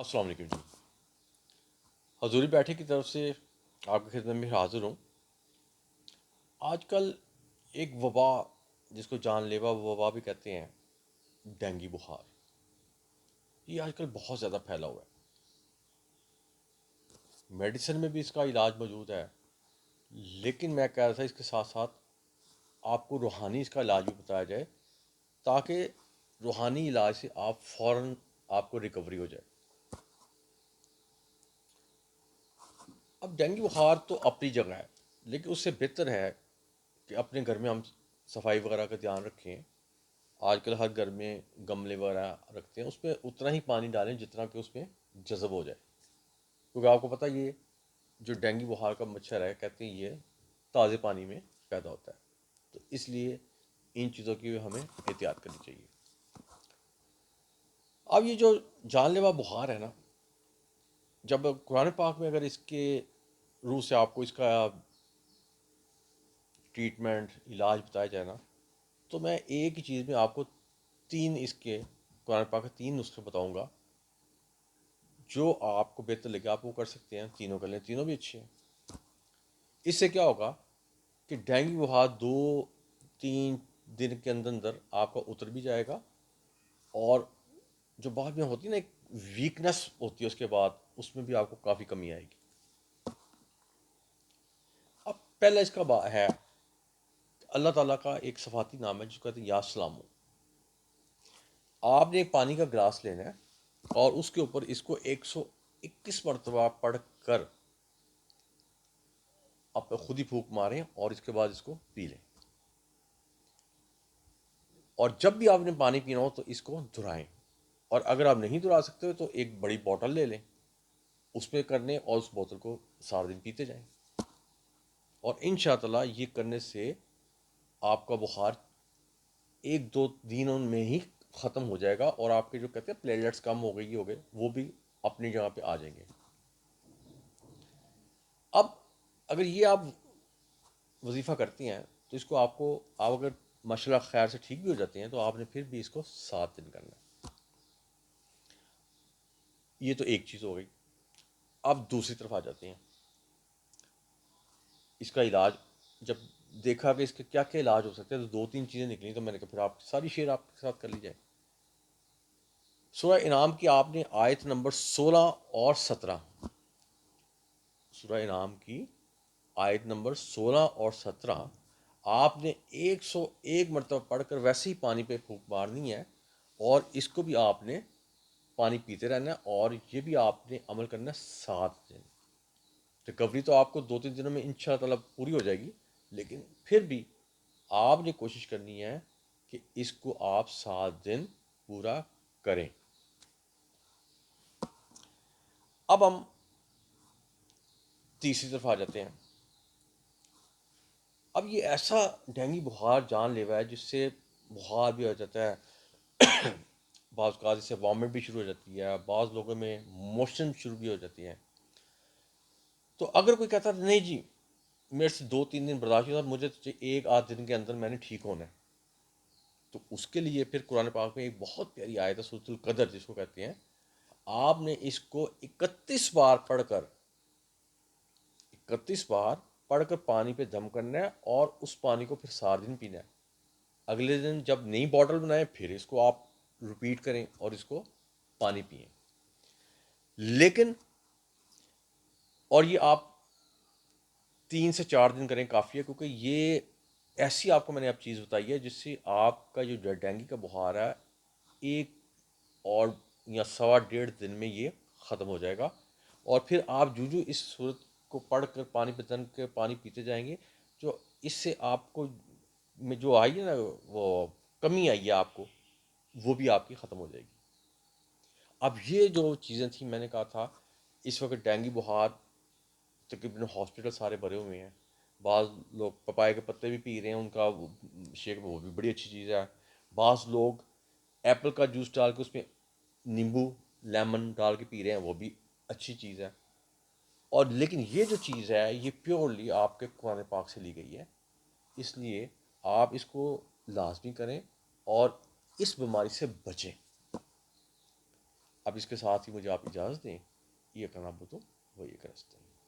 السلام علیکم جی. حضوری بیٹھے کی طرف سے آپ کی خدمت میں حاضر ہوں. آج کل ایک وبا، جس کو جان لیوا وبا بھی کہتے ہیں، ڈینگی بخار، یہ آج کل بہت زیادہ پھیلا ہوا ہے. میڈیسن میں بھی اس کا علاج موجود ہے، لیکن میں کہہ رہا تھا اس کے ساتھ ساتھ آپ کو روحانی اس کا علاج بھی بتایا جائے، تاکہ روحانی علاج سے آپ فوراً آپ کو ریکوری ہو جائے. اب ڈینگی بخار تو اپنی جگہ ہے، لیکن اس سے بہتر ہے کہ اپنے گھر میں ہم صفائی وغیرہ کا دھیان رکھیں. آج کل ہر گھر میں گملے وغیرہ رکھتے ہیں، اس میں اتنا ہی پانی ڈالیں جتنا کہ اس میں جذب ہو جائے. کیونکہ آپ کو پتہ یہ جو ڈینگی بخار کا مچھر ہے، کہتے ہیں یہ تازے پانی میں پیدا ہوتا ہے. تو اس لیے ان چیزوں کی ہمیں احتیاط کرنی چاہیے. اب یہ جو جان لیوا بخار ہے نا، جب قرآن پاک میں اگر اس کے روح سے آپ کو اس کا ٹریٹمنٹ علاج بتایا جائے نا، تو میں ایک ہی چیز میں آپ کو تین اس کے قرآن پاک کے تین نسخے بتاؤں گا جو آپ کو بہتر لگے. آپ وہ کر سکتے ہیں، تینوں کر لیں، تینوں بھی اچھے ہیں. اس سے کیا ہوگا کہ ڈینگی بخار 2-3 دن کے اندر اندر آپ کا اتر بھی جائے گا، اور جو بعد میں ہوتی ہے نا ایک ویکنس ہوتی ہے اس کے بعد، اس میں بھی آپ کو کافی کمی آئے گی. اب پہلا اس کا ہے اللہ تعالیٰ کا ایک صفاتی نام ہے جس کو کہتے ہیں یا سلامو. آپ نے ایک پانی کا گلاس لینا ہے اور اس کے اوپر اس کو 121 مرتبہ پڑھ کر آپ خود ہی پھونک ماریں، اور اس کے بعد اس کو پی لیں. اور جب بھی آپ نے پانی پینا ہو تو اس کو دہرائیں، اور اگر آپ نہیں دہرا سکتے تو ایک بڑی بوتل لے لیں، اس میں کر لیں اور اس بوتل کو سارا دن پیتے جائیں. اور ان شاء اللہ یہ کرنے سے آپ کا بخار 1-2 دنوں میں ہی ختم ہو جائے گا، اور آپ کے جو کہتے ہیں پلیٹلیٹس کم ہو گئے وہ بھی اپنی جگہ پہ آ جائیں گے. اب اگر یہ آپ وظیفہ کرتی ہیں تو اس کو آپ اگر ماشاء اللہ خیر سے ٹھیک بھی ہو جاتے ہیں تو آپ نے پھر بھی اس کو 7 دن کرنا ہے. یہ تو ایک چیز ہو گئی. اب دوسری طرف آ جاتے ہیں. اس کا علاج جب دیکھا کہ اس کے کیا کیا علاج ہو سکتے ہیں، تو 2-3 چیزیں نکلیں، تو میں نے کہا پھر آپ ساری شیئر آپ کے ساتھ کر لی جائے. سورہ انعام کی آپ نے آیت نمبر 16 اور 17، سورہ انعام کی آیت نمبر 16 اور 17 آپ نے 101 مرتبہ پڑھ کر ویسے ہی پانی پہ پھونک مارنی ہے، اور اس کو بھی آپ نے پانی پیتے رہنا ہے، اور یہ بھی آپ نے عمل کرنا ہے 7 دن. ریکوری تو آپ کو 2-3 دنوں میں ان شاء اللہ پوری ہو جائے گی، لیکن پھر بھی آپ نے کوشش کرنی ہے کہ اس کو آپ 7 دن پورا کریں. اب ہم تیسری طرف آ جاتے ہیں. اب یہ ایسا ڈینگی بخار جان لیوا ہے جس سے بخار بھی ہو جاتا ہے، بعض اوقات اس سے وامٹ بھی شروع ہو جاتی ہے، بعض لوگوں میں موشن شروع بھی ہو جاتی ہیں. تو اگر کوئی کہتا ہے نہیں جی میرے سے 2-3 دن برداشت ہوتا، مجھے 1-8 دن کے اندر میں نے ٹھیک ہونا ہے، تو اس کے لیے پھر قرآن پاک میں ایک بہت پیاری آیت ہے سورۃ القدر جس کو کہتے ہیں. آپ نے اس کو 31 بار پڑھ کر 31 بار پانی پہ دم کرنا ہے، اور اس پانی کو پھر سارے دن پینا ہے. اگلے دن جب نئی بوٹل بنائیں پھر اس کو آپ رپیٹ کریں اور اس کو پانی پئیں. لیکن اور یہ آپ 3 سے 4 دن کریں کافی ہے، کیونکہ یہ ایسی آپ کو میں نے اب چیز بتائی ہے جس سے آپ کا جو ڈینگی کا بخار ہے 1 یا 1.25 دن میں یہ ختم ہو جائے گا. اور پھر آپ جو اس صورت کو پڑھ کر پانی پہ دم کے پانی پیتے جائیں گے، جو اس سے آپ کو میں جو آئی ہے نا وہ کمی آئی ہے آپ کو، وہ بھی آپ کی ختم ہو جائے گی. اب یہ جو چیزیں تھیں میں نے کہا تھا، اس وقت ڈینگی بخار تقریباً ہاسپٹل سارے بھرے ہوئے ہیں. بعض لوگ پپائے کے پتے بھی پی رہے ہیں، ان کا شیک، وہ بھی بڑی اچھی چیز ہے. بعض لوگ ایپل کا جوس ڈال کے اس میں نیمبو لیمن ڈال کے پی رہے ہیں، وہ بھی اچھی چیز ہے. اور لیکن یہ جو چیز ہے یہ پیورلی آپ کے قرآن پاک سے لی گئی ہے، اس لیے آپ اس کو لازمی کریں اور اس بیماری سے بچیں. اب اس کے ساتھ ہی مجھے آپ اجازت دیں، یہ کرنا بو تو وہ یہ کرستے ہیں.